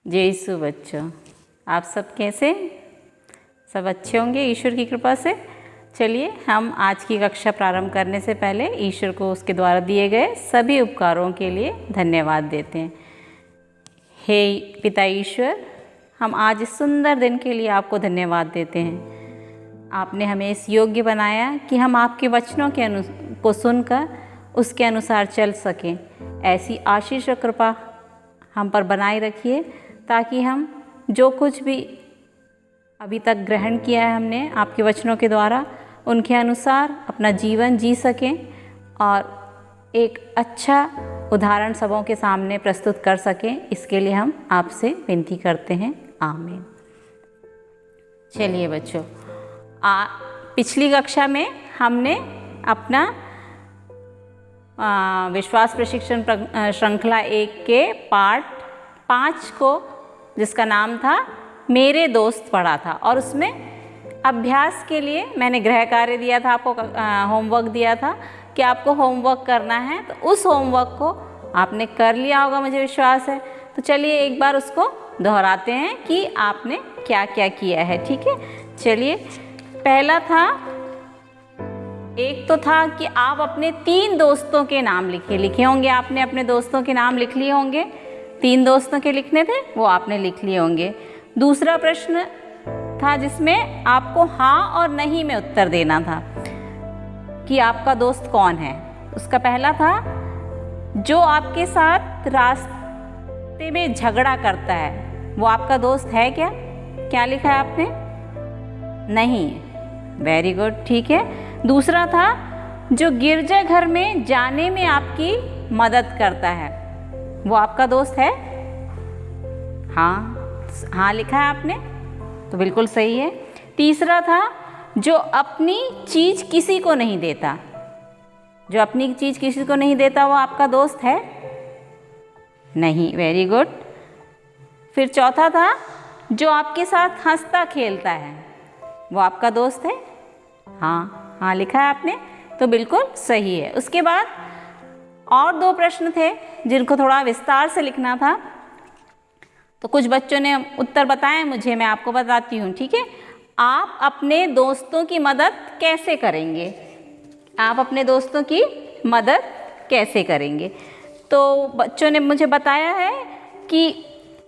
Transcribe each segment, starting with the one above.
जय यीशु बच्चों, आप सब कैसे? सब अच्छे होंगे ईश्वर की कृपा से। चलिए हम आज की कक्षा प्रारंभ करने से पहले ईश्वर को उसके द्वारा दिए गए सभी उपकारों के लिए धन्यवाद देते हैं। हे पिता ईश्वर, हम आज इस सुंदर दिन के लिए आपको धन्यवाद देते हैं। आपने हमें इस योग्य बनाया कि हम आपके वचनों को सुनकर उसके अनुसार चल सकें। ऐसी आशीष और कृपा हम पर बनाए रखिए ताकि हम जो कुछ भी अभी तक ग्रहण किया है हमने आपके वचनों के द्वारा, उनके अनुसार अपना जीवन जी सकें और एक अच्छा उदाहरण सबों के सामने प्रस्तुत कर सकें। इसके लिए हम आपसे विनती करते हैं, आमीन। चलिए बच्चों, पिछली कक्षा में हमने अपना विश्वास प्रशिक्षण श्रृंखला 1 के पार्ट 5 को, जिसका नाम था मेरे दोस्त, पढ़ा था। और उसमें अभ्यास के लिए मैंने गृह कार्य दिया था, आपको होमवर्क दिया था कि आपको होमवर्क करना है। तो उस होमवर्क को आपने कर लिया होगा, मुझे विश्वास है। तो चलिए एक बार उसको दोहराते हैं कि आपने क्या क्या किया है। ठीक है, चलिए। पहला था, एक तो था कि आप अपने 3 दोस्तों के नाम लिखे होंगे। आपने अपने दोस्तों के नाम लिख लिए होंगे। 3 दोस्तों के लिखने थे, वो आपने लिख लिए होंगे। दूसरा प्रश्न था जिसमें आपको हाँ और नहीं में उत्तर देना था कि आपका दोस्त कौन है। उसका पहला था, जो आपके साथ रास्ते में झगड़ा करता है वो आपका दोस्त है क्या? क्या लिखा है आपने? नहीं। वेरी गुड, ठीक है। दूसरा था, जो गिरजाघर में जाने में आपकी मदद करता है वो आपका दोस्त है? हाँ लिखा है आपने, तो बिल्कुल सही है। तीसरा था, जो अपनी चीज किसी को नहीं देता। जो अपनी चीज किसी को नहीं देता वो आपका दोस्त है? नहीं। Very good. फिर चौथा था, जो आपके साथ हंसता खेलता है वो आपका दोस्त है? हाँ लिखा है आपने, तो बिल्कुल सही है। उसके बाद और 2 प्रश्न थे जिनको थोड़ा विस्तार से लिखना था। तो कुछ बच्चों ने उत्तर बताए मुझे, मैं आपको बताती हूँ। ठीक है, आप अपने दोस्तों की मदद कैसे करेंगे? आप अपने दोस्तों की मदद कैसे करेंगे? तो बच्चों ने मुझे बताया है कि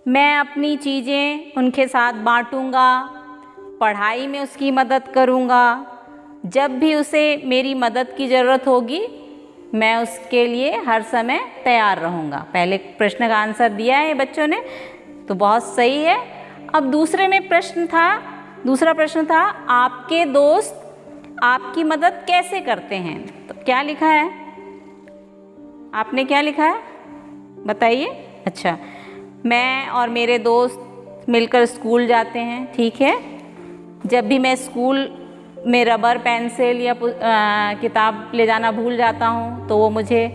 मैं अपनी चीज़ें उनके साथ बांटूंगा, पढ़ाई में उसकी मदद करूंगा, जब भी उसे मेरी मदद की ज़रूरत होगी मैं उसके लिए हर समय तैयार रहूँगा। पहले प्रश्न का आंसर दिया है बच्चों ने, तो बहुत सही है। अब दूसरा प्रश्न था, आपके दोस्त आपकी मदद कैसे करते हैं? तो क्या लिखा है आपने? क्या लिखा है बताइए। अच्छा, मैं और मेरे दोस्त मिलकर स्कूल जाते हैं। ठीक है, जब भी मैं स्कूल में रबर, पेंसिल या किताब ले जाना भूल जाता हूँ तो वो मुझे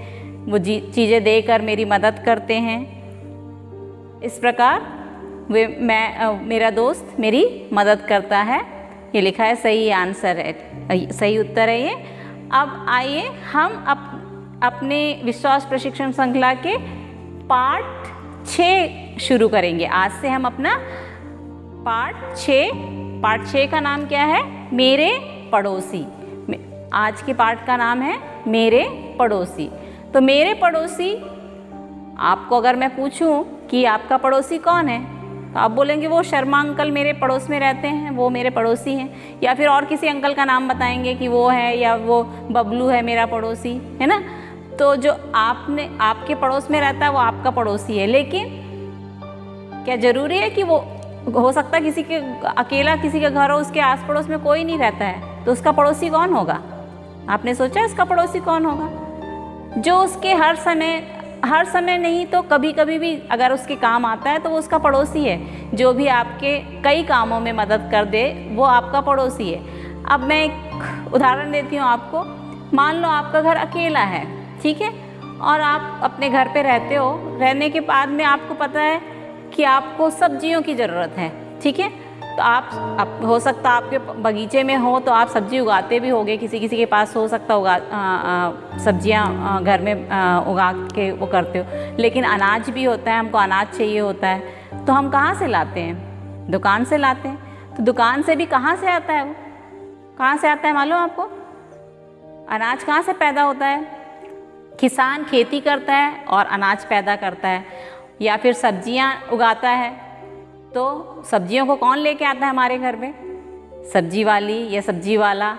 वो चीज़ें देकर मेरी मदद करते हैं। इस प्रकार मेरा दोस्त मेरी मदद करता है। ये लिखा है, सही आंसर है, सही उत्तर है ये। अब आइए हम अपने विश्वास प्रशिक्षण श्रृंखला के पार्ट 6 शुरू करेंगे। आज से हम अपना पार्ट 6 का नाम क्या है? मेरे पड़ोसी। आज के पार्ट का नाम है मेरे पड़ोसी। तो मेरे पड़ोसी, आपको अगर मैं पूछूं कि आपका पड़ोसी कौन है तो आप बोलेंगे वो शर्मा अंकल मेरे पड़ोस में रहते हैं, वो मेरे पड़ोसी हैं। या फिर और किसी अंकल का नाम बताएंगे कि वो है, या वो बबलू है मेरा पड़ोसी, है ना। तो जो आपके पड़ोस में रहता है वो आपका पड़ोसी है। लेकिन क्या जरूरी है कि वो, हो सकता है किसी के अकेला किसी का घर हो, उसके आस पड़ोस में कोई नहीं रहता है, तो उसका पड़ोसी कौन होगा? आपने सोचा इसका पड़ोसी कौन होगा? जो उसके हर समय नहीं तो कभी कभी भी अगर उसके काम आता है तो वो उसका पड़ोसी है। जो भी आपके कई कामों में मदद कर दे वो आपका पड़ोसी है। अब मैं एक उदाहरण देती हूँ आपको। मान लो आपका घर अकेला है, ठीक है, और आप अपने घर पे रहते हो। रहने के बाद में आपको पता है कि आपको सब्जियों की ज़रूरत है, ठीक है। तो आप हो सकता आपके बगीचे में हो तो आप सब्जी उगाते भी होगे, किसी किसी के पास हो सकता सब्जियां घर में उगा के वो करते हो, लेकिन अनाज भी होता है, हमको अनाज चाहिए होता है, तो हम कहाँ से लाते हैं? दुकान से लाते हैं। तो दुकान से भी कहाँ से आता है? वो कहाँ से आता है मालूम आपको? अनाज कहाँ से पैदा होता है? किसान खेती करता है और अनाज पैदा करता है, या फिर सब्जियां उगाता है, तो सब्जियों को कौन लेके आता है हमारे घर में? सब्जी वाली या सब्जी वाला।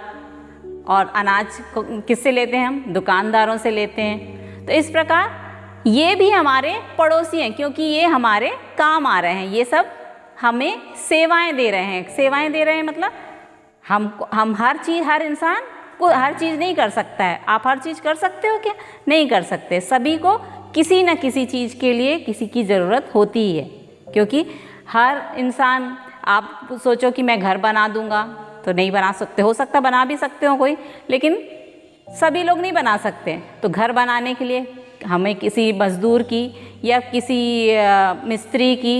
और अनाज को किससे लेते हैं हम? दुकानदारों से लेते हैं। तो इस प्रकार ये भी हमारे पड़ोसी हैं, क्योंकि ये हमारे काम आ रहे हैं, ये सब हमें सेवाएं दे रहे हैं। सेवाएं दे रहे हैं मतलब हम हर इंसान को हर चीज़ नहीं कर सकता है। आप हर चीज़ कर सकते हो क्या? नहीं कर सकते। सभी को किसी न किसी चीज़ के लिए किसी की ज़रूरत होती ही है, क्योंकि हर इंसान, आप सोचो कि मैं घर बना दूंगा तो नहीं बना सकते, हो सकता बना भी सकते हो कोई, लेकिन सभी लोग नहीं बना सकते। तो घर बनाने के लिए हमें किसी मजदूर की या किसी मिस्त्री की,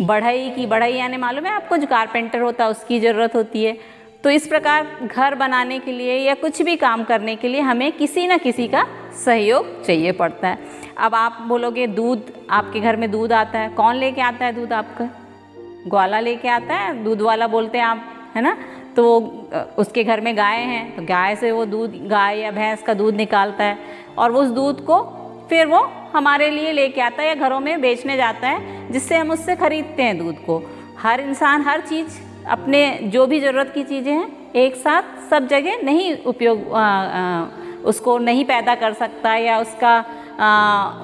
बढ़ई यानी मालूम है आपको, जो कारपेंटर होता है उसकी ज़रूरत होती है। तो इस प्रकार घर बनाने के लिए या कुछ भी काम करने के लिए हमें किसी न किसी का सहयोग चाहिए पड़ता है। अब आप बोलोगे दूध, आपके घर में दूध आता है, कौन लेके आता है दूध? आपका ग्वाला लेके आता है, दूध वाला बोलते हैं आप, है ना। तो उसके घर में गाय हैं, तो गाय से वो दूध, गाय या भैंस का दूध निकालता है, और उस दूध को फिर वो हमारे लिए लेके आता है या घरों में बेचने जाता है, जिससे हम उससे खरीदते हैं दूध को। हर इंसान हर चीज़, अपने जो भी ज़रूरत की चीज़ें हैं एक साथ सब जगह नहीं उसको नहीं पैदा कर सकता, या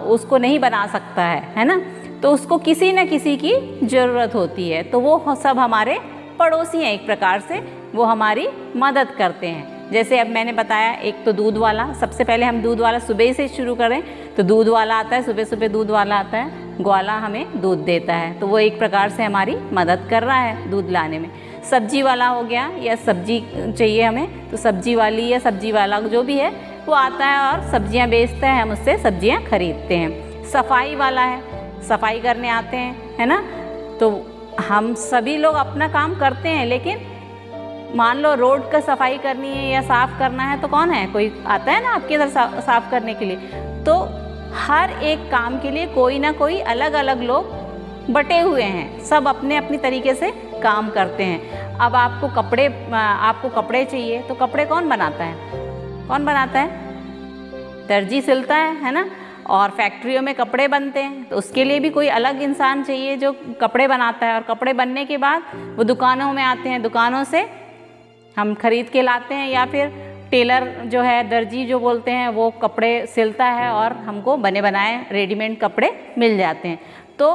उसको नहीं बना सकता है ना। तो उसको किसी न किसी की ज़रूरत होती है, तो वो सब हमारे पड़ोसी हैं एक प्रकार से, वो हमारी मदद करते हैं। जैसे अब मैंने बताया, एक तो दूध वाला, सबसे पहले हम दूध वाला सुबह से शुरू करें तो दूध वाला आता है, सुबह सुबह दूध वाला आता है, ग्वाला हमें दूध देता है, तो वो एक प्रकार से हमारी मदद कर रहा है दूध लाने में। सब्जी वाला हो गया, या सब्जी चाहिए हमें, तो सब्जी वाली या सब्जी वाला जो भी है वो आता है और सब्जियां बेचता है, हम उससे सब्जियां खरीदते हैं। सफाई वाला है, सफाई करने आते हैं, है ना। तो हम सभी लोग अपना काम करते हैं, लेकिन मान लो रोड का सफाई करनी है या साफ़ करना है, तो कौन है? कोई आता है ना आपके इधर साफ़ करने के लिए। तो हर एक काम के लिए कोई ना कोई अलग अलग लोग बटे हुए हैं, सब अपने अपनी तरीके से काम करते हैं। अब आपको कपड़े चाहिए, तो कपड़े कौन बनाता है? कौन बनाता है? दर्जी सिलता है ना। और फैक्ट्रियों में कपड़े बनते हैं, तो उसके लिए भी कोई अलग इंसान चाहिए जो कपड़े बनाता है, और कपड़े बनने के बाद वो दुकानों में आते हैं, दुकानों से हम खरीद के लाते हैं, या फिर टेलर जो है, दर्जी जो बोलते हैं, वो कपड़े सिलता है और हमको बने बनाए रेडीमेड कपड़े मिल जाते हैं। तो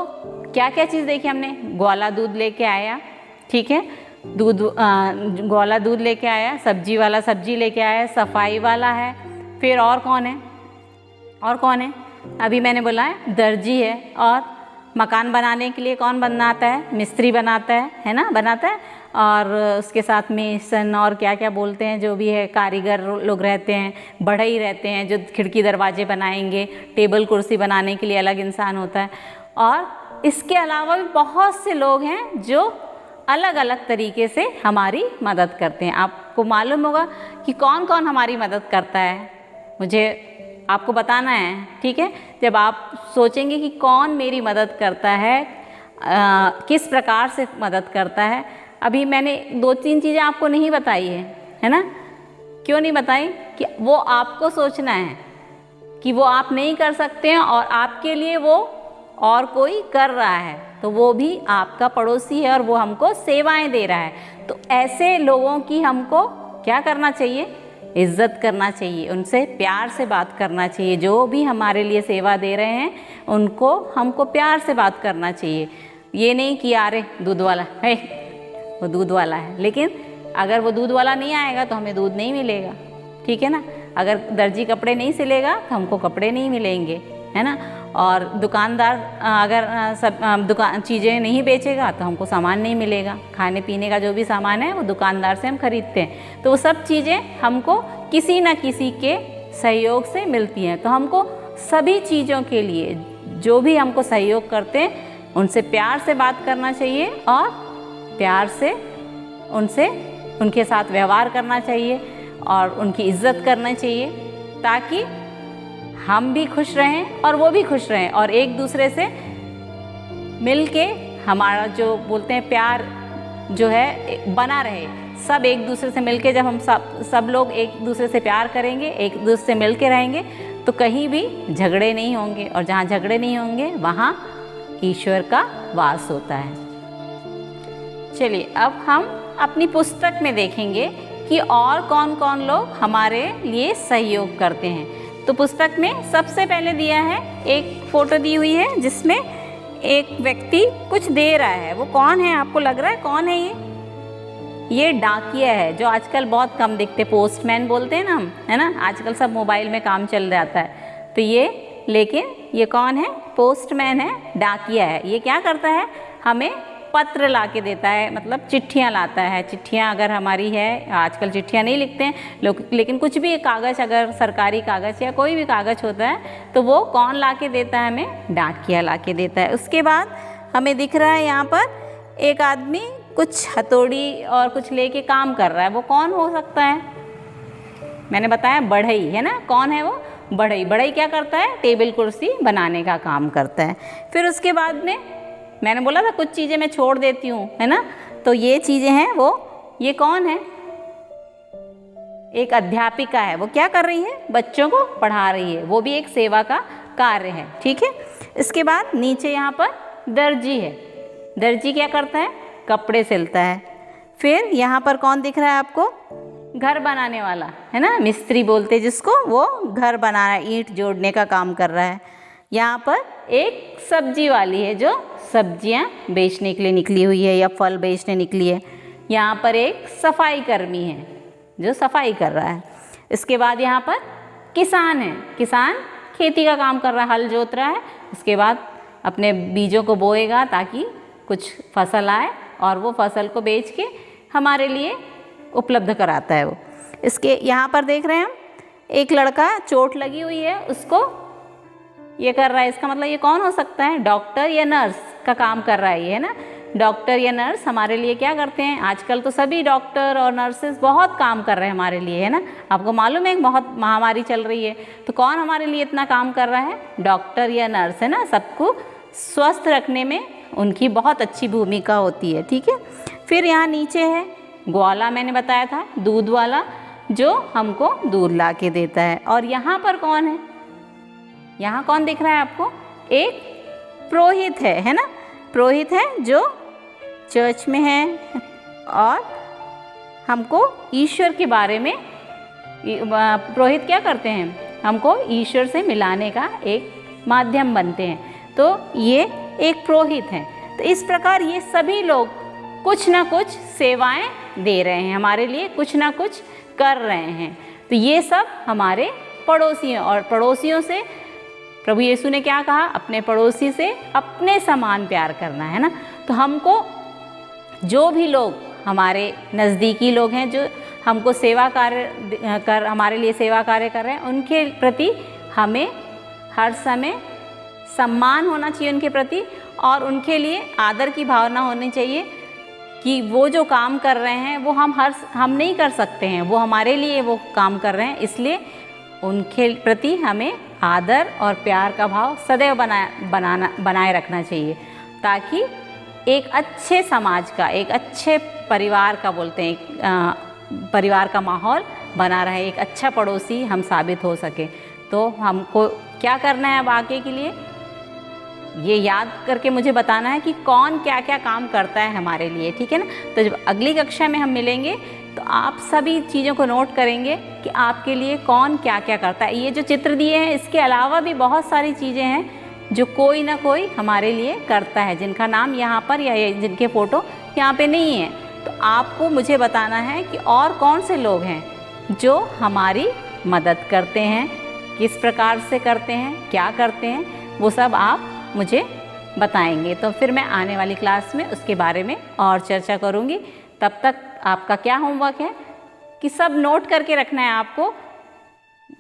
क्या क्या चीज़ देखी हमने? ग्वाला दूध लेके आया, ठीक है, ग्वाला दूध लेके आया, सब्जी वाला सब्जी लेके आया, सफाई वाला है, फिर और कौन है? और कौन है? अभी मैंने बोला है दर्जी है। और मकान बनाने के लिए कौन बनाता है? मिस्त्री बनाता है ना, बनाता है। और उसके साथ में सन और क्या क्या बोलते हैं, जो भी है, कारीगर लोग रहते हैं, बढ़ई रहते हैं, जो खिड़की दरवाजे बनाएंगे, टेबल कुर्सी बनाने के लिए अलग इंसान होता है। और इसके अलावा भी बहुत से लोग हैं जो अलग अलग तरीके से हमारी मदद करते हैं। आपको मालूम होगा कि कौन कौन हमारी मदद करता है, मुझे आपको बताना है, ठीक है। जब आप सोचेंगे कि कौन मेरी मदद करता है, किस प्रकार से मदद करता है, अभी मैंने 2-3 चीज़ें आपको नहीं बताई है ना। क्यों नहीं बताई? कि वो आपको सोचना है कि वो आप नहीं कर सकते हैं, और आपके लिए वो और कोई कर रहा है, तो वो भी आपका पड़ोसी है और वो हमको सेवाएं दे रहा है। तो ऐसे लोगों की हमको क्या करना चाहिए? इज़्ज़त करना चाहिए, उनसे प्यार से बात करना चाहिए। जो भी हमारे लिए सेवा दे रहे हैं उनको हमको प्यार से बात करना चाहिए। ये नहीं कि अरे दूध वाला है, वो दूध वाला है, लेकिन अगर वो दूध वाला नहीं आएगा तो हमें दूध नहीं मिलेगा, ठीक है ना। अगर दर्जी कपड़े नहीं सिलेगा तो हमको कपड़े नहीं मिलेंगे, है ना। और दुकानदार अगर सब चीज़ें नहीं बेचेगा तो हमको सामान नहीं मिलेगा। खाने पीने का जो भी सामान है वो दुकानदार से हम खरीदते हैं, तो वो सब चीज़ें हमको किसी न किसी के सहयोग से मिलती हैं। तो हमको सभी चीज़ों के लिए जो भी हमको सहयोग करते हैं उनसे प्यार से बात करना चाहिए, और प्यार से उनके साथ व्यवहार करना चाहिए और उनकी इज्जत करना चाहिए, ताकि हम भी खुश रहें और वो भी खुश रहें और एक दूसरे से मिलके हमारा जो बोलते हैं प्यार जो है बना रहे। सब एक दूसरे से मिलके जब हम सब लोग एक दूसरे से प्यार करेंगे, एक दूसरे से मिलके रहेंगे, तो कहीं भी झगड़े नहीं होंगे, और जहाँ झगड़े नहीं होंगे वहाँ ईश्वर का वास होता है। चलिए अब हम अपनी पुस्तक में देखेंगे कि और कौन कौन लोग हमारे लिए सहयोग करते हैं। तो पुस्तक में सबसे पहले दिया है, एक फ़ोटो दी हुई है जिसमें एक व्यक्ति कुछ दे रहा है। वो कौन है, आपको लग रहा है कौन है ये डाकिया है, जो आजकल बहुत कम दिखते, पोस्टमैन बोलते हैं ना हम, है ना, आजकल सब मोबाइल में काम चल जाता है। तो ये, लेकिन ये कौन है, पोस्टमैन है, डाकिया है। ये क्या करता है, हमें पत्र ला के देता है, मतलब चिट्ठियाँ लाता है। चिट्ठियाँ अगर हमारी है, आजकल चिट्ठियाँ नहीं लिखते हैं लोग, लेकिन कुछ भी कागज़, अगर सरकारी कागज़ या कोई भी कागज़ होता है तो वो कौन ला के देता है, हमें डाकिया ला के देता है। उसके बाद हमें दिख रहा है यहाँ पर एक आदमी कुछ हथौड़ी और कुछ लेके काम कर रहा है। वो कौन हो सकता है, मैंने बताया बढ़ई है ना, कौन है वो, बढ़ई। बढ़ई क्या करता है, टेबल कुर्सी बनाने का काम करता है। फिर उसके बाद में मैंने बोला था कुछ चीज़ें मैं छोड़ देती हूँ, है ना, तो ये चीज़ें हैं वो, ये कौन है, एक अध्यापिका है। वो क्या कर रही है, बच्चों को पढ़ा रही है, वो भी एक सेवा का कार्य है, ठीक है। इसके बाद नीचे यहाँ पर दर्जी है। दर्जी क्या करता है, कपड़े सिलता है। फिर यहाँ पर कौन दिख रहा है आपको, घर बनाने वाला, है ना, मिस्त्री बोलते जिसको, वो घर बना रहा है, ईंट जोड़ने का काम कर रहा है। यहाँ पर एक सब्जी वाली है जो सब्जियाँ बेचने के लिए निकली हुई है या फल बेचने निकली है। यहाँ पर एक सफाई कर्मी है जो सफाई कर रहा है। इसके बाद यहाँ पर किसान है, किसान खेती का काम कर रहा है, हल जोत रहा है। उसके बाद अपने बीजों को बोएगा ताकि कुछ फसल आए और वो फसल को बेच के हमारे लिए उपलब्ध कराता है वो। इसके यहाँ पर देख रहे हैं हम, एक लड़का चोट लगी हुई है उसको ये कर रहा है। इसका मतलब ये कौन हो सकता है, डॉक्टर या नर्स का काम कर रहा है ये, है ना। डॉक्टर या नर्स हमारे लिए क्या करते हैं, आजकल तो सभी डॉक्टर और नर्सेस बहुत काम कर रहे हैं हमारे लिए, है ना। आपको मालूम है बहुत महामारी चल रही है, तो कौन हमारे लिए इतना काम कर रहा है, डॉक्टर या नर्स, है ना। सबको स्वस्थ रखने में उनकी बहुत अच्छी भूमिका होती है, ठीक है। फिर यहाँ नीचे है ग्वाला, मैंने बताया था, दूध वाला, जो हमको दूध ला के देता है। और यहाँ पर कौन है, यहाँ कौन दिख रहा है आपको, एक पुरोहित है ना। पुरोहित है जो चर्च में है और हमको ईश्वर के बारे में, पुरोहित क्या करते हैं, हमको ईश्वर से मिलाने का एक माध्यम बनते हैं। तो ये एक पुरोहित हैं। तो इस प्रकार ये सभी लोग कुछ ना कुछ सेवाएं दे रहे हैं हमारे लिए, कुछ ना कुछ कर रहे हैं। तो ये सब हमारे पड़ोसी हैं, और पड़ोसियों से प्रभु यीशु ने क्या कहा, अपने पड़ोसी से अपने समान प्यार करना, है ना। तो हमको जो भी लोग हमारे नज़दीकी लोग हैं, जो हमको सेवा कार्य कर, हमारे लिए सेवा कार्य कर रहे हैं, उनके प्रति हमें हर समय सम्मान होना चाहिए उनके प्रति, और उनके लिए आदर की भावना होनी चाहिए कि वो जो काम कर रहे हैं वो हम नहीं कर सकते हैं, वो हमारे लिए वो काम कर रहे हैं, इसलिए उनके प्रति हमें आदर और प्यार का भाव सदैव बनाए रखना चाहिए, ताकि एक अच्छे समाज का, एक अच्छे परिवार का, बोलते हैं परिवार का माहौल बना रहे, एक अच्छा पड़ोसी हम साबित हो सके। तो हमको क्या करना है अब आगे के लिए, ये याद करके मुझे बताना है कि कौन क्या क्या काम करता है हमारे लिए, ठीक है ना। तो जब अगली कक्षा में हम मिलेंगे तो आप सभी चीज़ों को नोट करेंगे कि आपके लिए कौन क्या क्या करता है। ये जो चित्र दिए हैं, इसके अलावा भी बहुत सारी चीज़ें हैं जो कोई ना कोई हमारे लिए करता है, जिनका नाम यहाँ पर या जिनके फ़ोटो यहाँ पे नहीं है। तो आपको मुझे बताना है कि और कौन से लोग हैं जो हमारी मदद करते हैं, किस प्रकार से करते हैं, क्या करते हैं, वो सब आप मुझे बताएंगे। तो फिर मैं आने वाली क्लास में उसके बारे में और चर्चा करूँगी। तब तक आपका क्या होमवर्क है कि सब नोट करके रखना है आपको।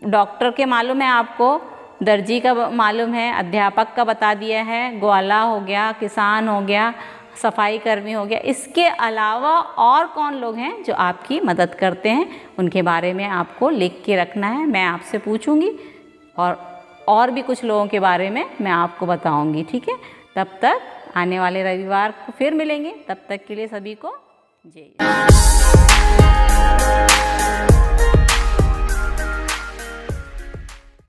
डॉक्टर के मालूम है आपको, दर्जी का मालूम है, अध्यापक का बता दिया है, ग्वाला हो गया, किसान हो गया, सफाई कर्मी हो गया, इसके अलावा और कौन लोग हैं जो आपकी मदद करते हैं, उनके बारे में आपको लिख के रखना है। मैं आपसे पूछूंगी और भी कुछ लोगों के बारे में मैं आपको बताऊंगी, ठीक है। तब तक आने वाले रविवार को फिर मिलेंगे, तब तक के लिए सभी को जय।